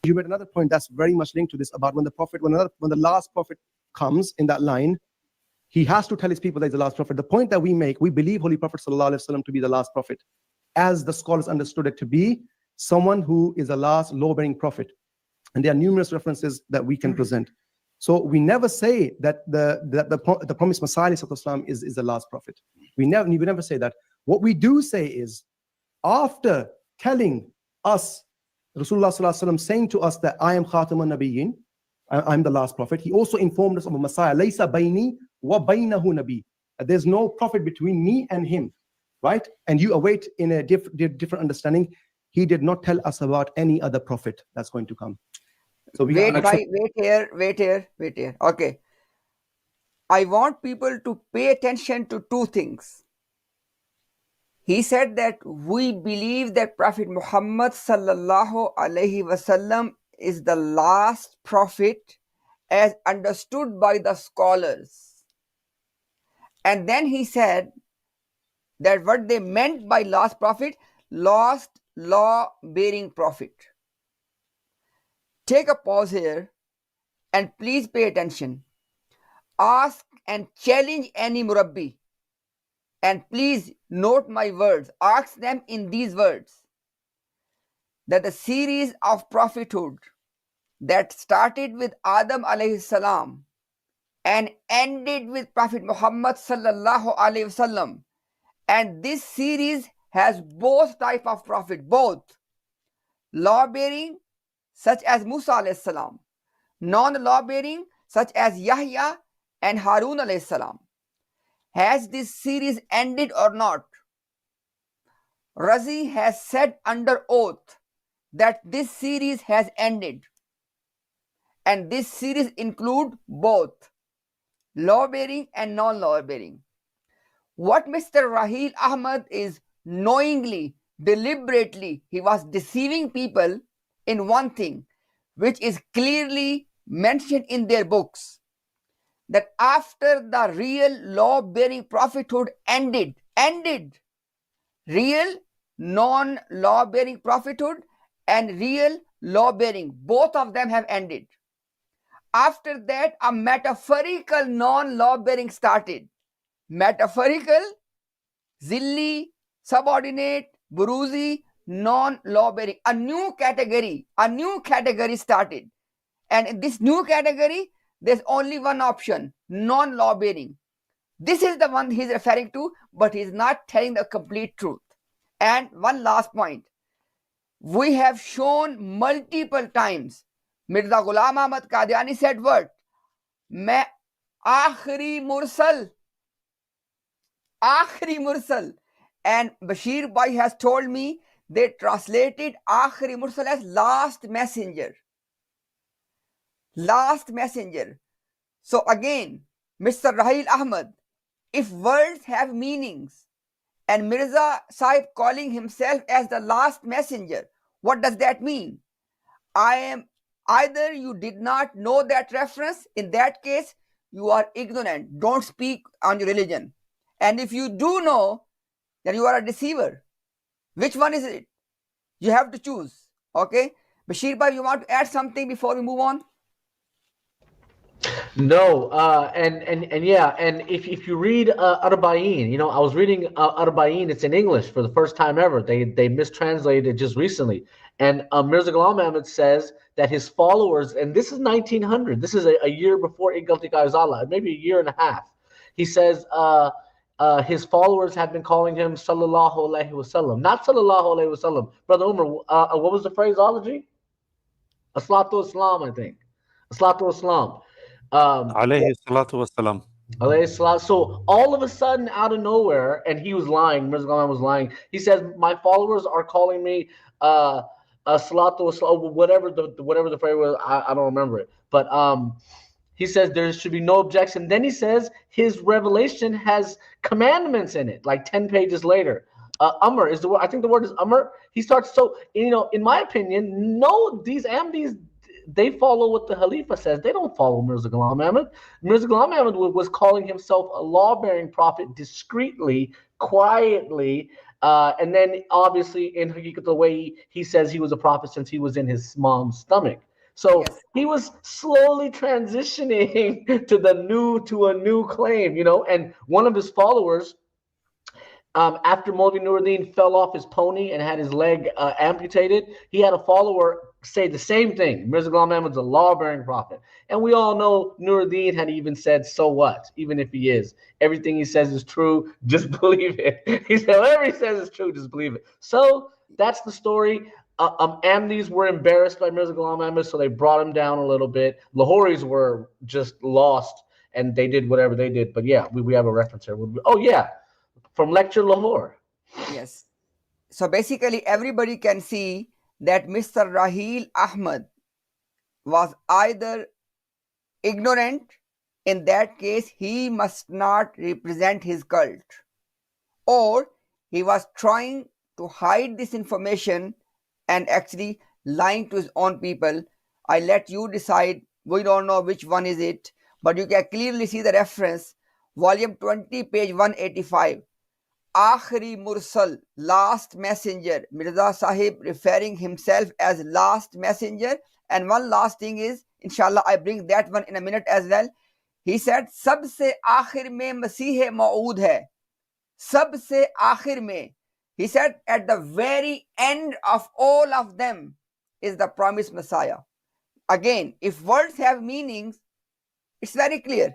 you made another point that's very much linked to this about when the last prophet comes in that line, he has to tell his people that he's the last prophet. The point that we make, we believe Holy Prophet ﷺ to be the last prophet, as the scholars understood it to be someone who is the last law-bearing prophet. And there are numerous references that we can present. So we never say that the promised Messiah ﷺ is the last prophet. We never say that. What we do say is, after telling us, Rasulullah ﷺ saying to us that I am Khatamun Nabiyyin, I'm the last prophet, he also informed us of a Messiah, Laysa bayni wa baynahu nabi. There's no prophet between me and him, right? And you await in a different understanding. He did not tell us about any other prophet that's going to come. So wait here. Okay. I want people to pay attention to two things. He said that we believe that Prophet Muhammad sallallahu alaihi wasallam is the last prophet as understood by the scholars. And then he said that what they meant by last prophet, last law-bearing prophet. Take a pause here and please pay attention. Ask and challenge any murabbi. And please note my words. Ask them in these words. That the series of prophethood that started with Adam alayhi salam and ended with Prophet Muhammad sallallahu alayhi wasallam. And this series has both type of prophet, both law-bearing such as Musa alayhi salam, non-law-bearing such as Yahya and Harun alayhi salam. Has this series ended or not? Razi has said under oath that this series has ended. And this series include both law-bearing and non-law-bearing. What Mr. Rahil Ahmad is knowingly, deliberately, he was deceiving people in one thing, which is clearly mentioned in their books, that after the real law-bearing prophethood ended, real non-law-bearing prophethood and real law-bearing, both of them have ended. After that, a metaphorical non-law-bearing started. Metaphorical, zilli, subordinate, buruzi, non-law-bearing. A new category started. And in this new category, there's only one option, non-law-bearing. This is the one he's referring to, but he's not telling the complete truth. And one last point. We have shown multiple times, Mirza Ghulam Ahmad Qadiani said what? Main aakhri mursal. And Bashir Bhai has told me they translated aakhri mursal as last messenger. So again, Mr. Rahil Ahmad, if words have meanings and Mirza Sahib calling himself as the last messenger, what does that mean? Either you did not know that reference, in that case, you are ignorant. Don't speak on your religion. And if you do know, then you are a deceiver. Which one is it? You have to choose. Okay? Bashir Bhai, you want to add something before we move on? No, and yeah, and if you read Arba'in, I was reading Arba'in. It's in English for the first time ever. They mistranslated it just recently, and Mirza Ghulam Ahmad says that his followers, and this is 1900. This is a year before Galti Ka Izala, maybe a year and a half. He says his followers had been calling him Sallallahu Alaihi Wasallam, not Sallallahu Alaihi Wasallam. Brother Umar, what was the phraseology? Aslatu Islam, I think. Aslatu Islam. Alayhi salatu wassalam. So all of a sudden, out of nowhere, and he was lying. Mirza Ghulam was lying. He says, "My followers are calling me salatu wassalam," whatever the phrase was. I don't remember it, but he says there should be no objection. Then he says his revelation has commandments in it, like 10 pages later. Amr is the word. I think the word is Amr. He starts. So in my opinion, no, these Ahmadis, they follow what the Khalifa says. They don't follow Mirza Ghulam Ahmad. Mirza Ghulam Ahmad was calling himself a law-bearing prophet discreetly, quietly, And then obviously in Haqiqat al-Wahi, he says he was a prophet since he was in his mom's stomach. So Yes. he was slowly transitioning to a new claim, you know. And one of his followers, after Maulvi Nuruddin fell off his pony and had his leg amputated, he had a follower say the same thing. Mirza Ghulam Ahmad's a law-bearing prophet. And we all know Nuruddin had even said, so what? Even if he is. Everything he says is true, just believe it. He said, whatever he says is true, just believe it. So that's the story. Ahmadis were embarrassed by Mirza Ghulam Ahmad, so they brought him down a little bit. Lahoris were just lost, and they did whatever they did. But yeah, we have a reference here. Oh, yeah. From Lecture Lahore. Yes. So basically, everybody can see that Mr. Raheel Ahmad was either ignorant, in that case, he must not represent his cult, or he was trying to hide this information and actually lying to his own people. I let you decide. We don't know which one is it, but you can clearly see the reference, volume 20, page 185. Akhri Mursal, last messenger. Mirza Sahib referring himself as last messenger. And one last thing is, inshallah, I bring that one in a minute as well. He said, Sabse akhir mein Masih Ma'ud hai. Sabse akhir mein. He said, at the very end of all of them is the promised Messiah. Again, if words have meanings, it's very clear.